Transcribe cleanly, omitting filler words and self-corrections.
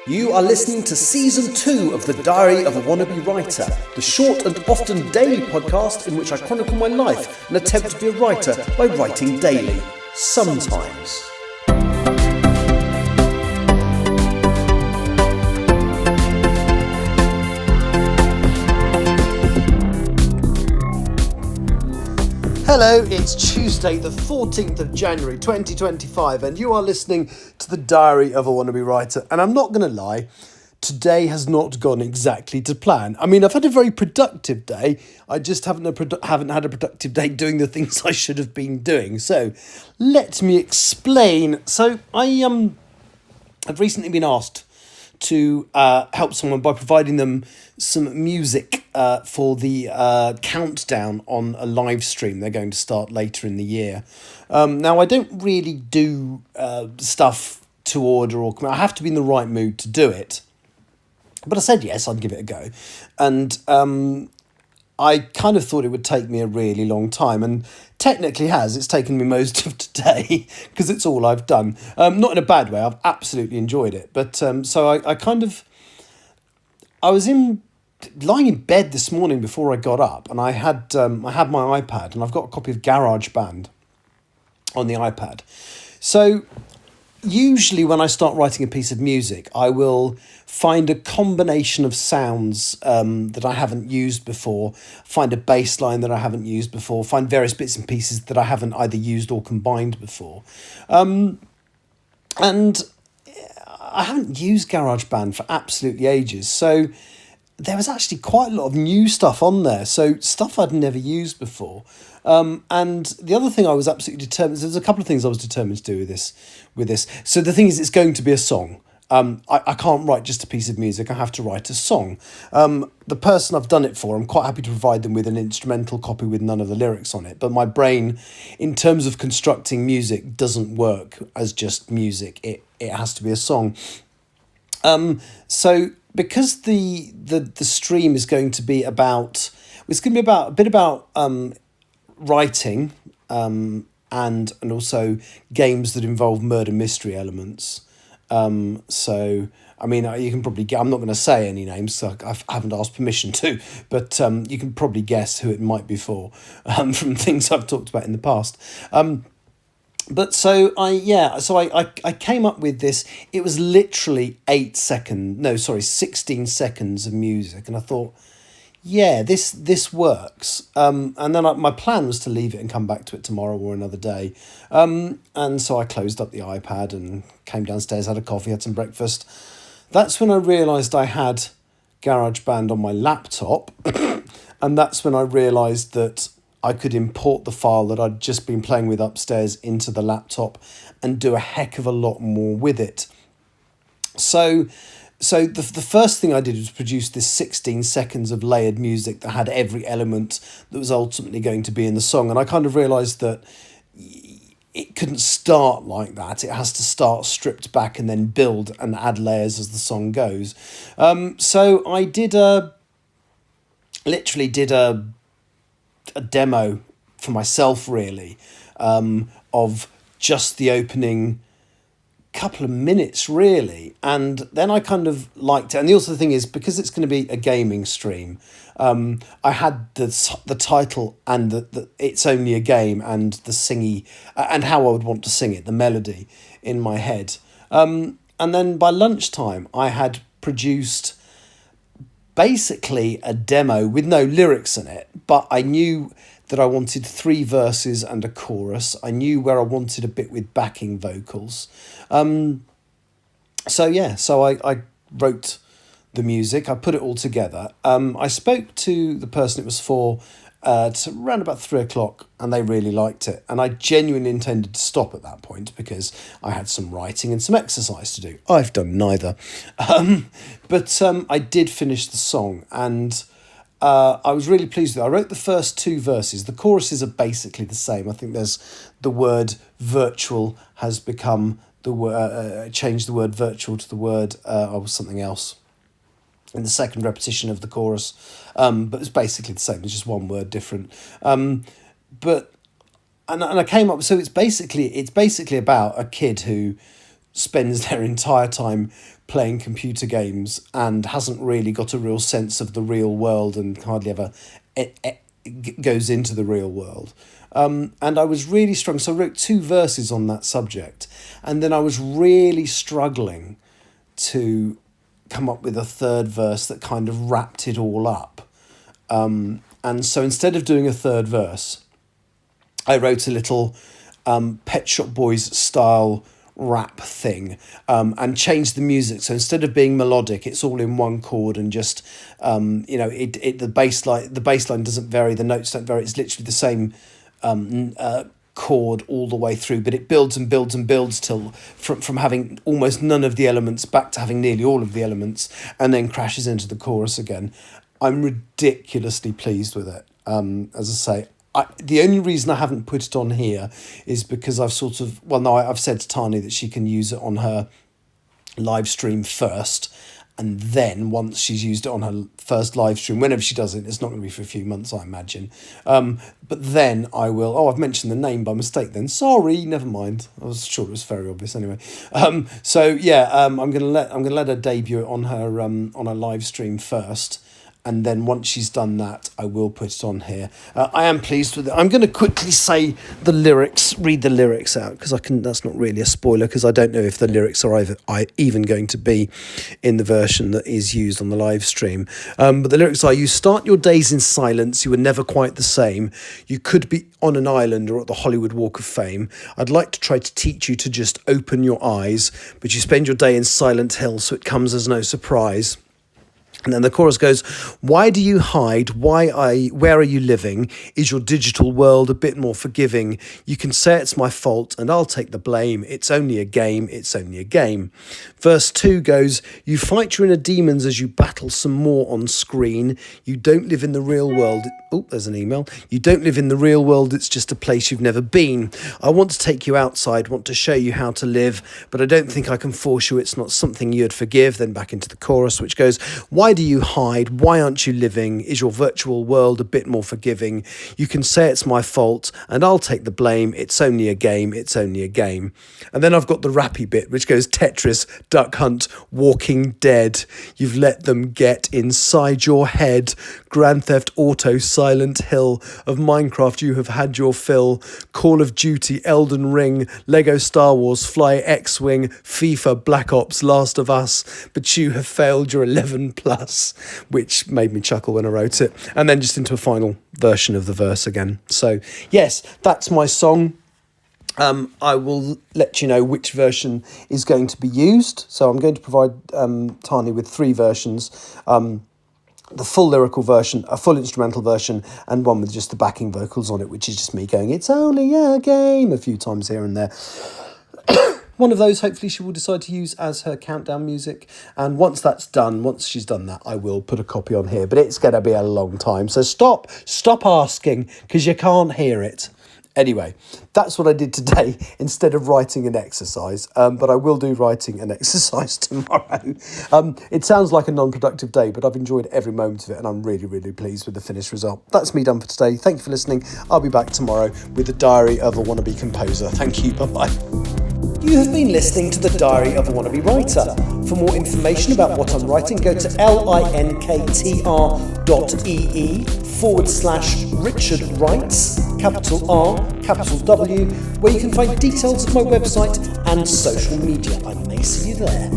You are listening to Season 2 of The Diary of a Wannabe Writer, the short and often daily podcast in which I chronicle my life and attempt to be a writer by writing daily. Sometimes. Hello, it's Tuesday the 14th of January 2025 and you are listening to The Diary of a Wannabe Writer, and I'm not going to lie, today has not gone exactly to plan. I mean, I've had a very productive day, I just haven't had a productive day doing the things I should have been doing. So, let me explain. So, I've recently been asked to help someone by providing them some music for the countdown on a live stream they're going to start later in the year. Now, I don't really do stuff to order, or I have to be in the right mood to do it. But I said yes, I'd give it a go. And I kind of thought it would take me a really long time, and technically has. It's taken me most of today because it's all I've done. Not in a bad way. I've absolutely enjoyed it. But so I was lying in bed this morning before I got up, and I had my iPad, and I've got a copy of GarageBand on the iPad. So usually when I start writing a piece of music, I will find a combination of sounds that I haven't used before, find a bass line that I haven't used before, find various bits and pieces that I haven't either used or combined before. And I haven't used GarageBand for absolutely ages, so there was actually quite a lot of new stuff on there, so stuff I'd never used before. And the other thing I was absolutely determined, there's a couple of things I was determined to do with this. So the thing is, it's going to be a song. I can't write just a piece of music, I have to write a song. The person I've done it for, I'm quite happy to provide them with an instrumental copy with none of the lyrics on it, but my brain, in terms of constructing music, doesn't work as just music. It has to be a song. So because the stream is going to be about, it's going to be a bit about writing and also games that involve murder mystery elements. So I mean, you can probably I'm not going to say any names, so I haven't asked permission to, but you can probably guess who it might be for from things I've talked about in the past. But so I came up with this. It was literally 16 seconds of music, and I thought, yeah, this works. And then my plan was to leave it and come back to it tomorrow or another day. And so I closed up the iPad and came downstairs, had a coffee, had some breakfast. That's when I realised I had GarageBand on my laptop, and that's when I realised that I could import the file that I'd just been playing with upstairs into the laptop and do a heck of a lot more with it. So the first thing I did was produce this 16 seconds of layered music that had every element that was ultimately going to be in the song. And I kind of realised that it couldn't start like that. It has to start stripped back and then build and add layers as the song goes. So I literally did a demo for myself, really, of just the opening couple of minutes, really, and then I kind of liked it. And the thing is, because it's going to be a gaming stream, I had the title and the it's only a game and the singy and how I would want to sing it, the melody in my head, and then by lunchtime I had produced basically a demo with no lyrics in it, but I knew that I wanted 3 verses and a chorus. I knew where I wanted a bit with backing vocals. So I wrote the music, I put it all together. I spoke to the person it was for around about 3 o'clock, and they really liked it. And I genuinely intended to stop at that point because I had some writing and some exercise to do. I've done neither. But I did finish the song, and I was really pleased with it. I wrote the first 2 verses. The choruses are basically the same. I think there's the word virtual has become the word, changed the word virtual to the word something else in the second repetition of the chorus, but it's basically the same. It's just one word different. But I came up. So it's basically about a kid who spends their entire time playing computer games and hasn't really got a real sense of the real world and hardly ever goes into the real world. And I was really struggling. So I wrote 2 verses on that subject. And then I was really struggling to come up with a 3rd verse that kind of wrapped it all up. And so instead of doing a 3rd verse, I wrote a little Pet Shop Boys style rap thing, and changed the music. So instead of being melodic, it's all in one chord, and just the bass line doesn't vary, the notes don't vary. It's literally the same chord all the way through, but it builds and builds and builds till from having almost none of the elements back to having nearly all of the elements, and then crashes into the chorus again. I'm ridiculously pleased with it. As I say, the only reason I haven't put it on here is because I've said to Tani that she can use it on her live stream first, and then once she's used it on her first live stream, whenever she does it, it's not going to be for a few months, I imagine. But then I will. Oh, I've mentioned the name by mistake. Then sorry, never mind. I was sure it was very obvious anyway. I'm gonna let her debut it on her live stream first. And then once she's done that, I will put it on here. I am pleased with it. I'm going to quickly read the lyrics out, because that's not really a spoiler, because I don't know if the lyrics are even going to be in the version that is used on the live stream. But the lyrics are: you start your days in silence, you were never quite the same. You could be on an island or at the Hollywood Walk of Fame. I'd like to try to teach you to just open your eyes, but you spend your day in Silent Hill, so it comes as no surprise. And then the chorus goes, why do you hide? Where are you living? Is your digital world a bit more forgiving? You can say it's my fault and I'll take the blame. It's only a game. It's only a game. Verse 2 goes, you fight your inner demons as you battle some more on screen. You don't live in the real world. Oh, there's an email. You don't live in the real world. It's just a place you've never been. I want to take you outside, want to show you how to live, but I don't think I can force you. It's not something you'd forgive. Then back into the chorus, which goes, why do you hide? Why aren't you living? Is your virtual world a bit more forgiving? You can say it's my fault and I'll take the blame. It's only a game. It's only a game. And then I've got the rappy bit, which goes Tetris, Duck Hunt, Walking Dead. You've let them get inside your head. Grand Theft Auto, Silent Hill. Of Minecraft you have had your fill. Call of Duty, Elden Ring, Lego Star Wars, Fly X-Wing, FIFA, Black Ops, Last of Us. But you have failed your 11 plus, which made me chuckle when I wrote it. And then just into a final version of the verse again. So yes, that's my song. I will let you know which version is going to be used. So I'm going to provide Tani with 3 versions. The full lyrical version, a full instrumental version, and one with just the backing vocals on it, which is just me going, it's only a game, a few times here and there. One of those, hopefully, she will decide to use as her countdown music. And once she's done that, I will put a copy on here. But it's going to be a long time. So stop asking, because you can't hear it. Anyway, that's what I did today instead of writing an exercise. But I will do writing an exercise tomorrow. It sounds like a non-productive day, but I've enjoyed every moment of it, and I'm really, really pleased with the finished result. That's me done for today. Thank you for listening. I'll be back tomorrow with the Diary of a Wannabe Composer. Thank you. Bye-bye. You have been listening to the Diary of a Wannabe Writer. For more information about what I'm writing, go to linktr.ee/Richard Writes, capital R, capital W, where you can find details of my website and social media. I may see you there.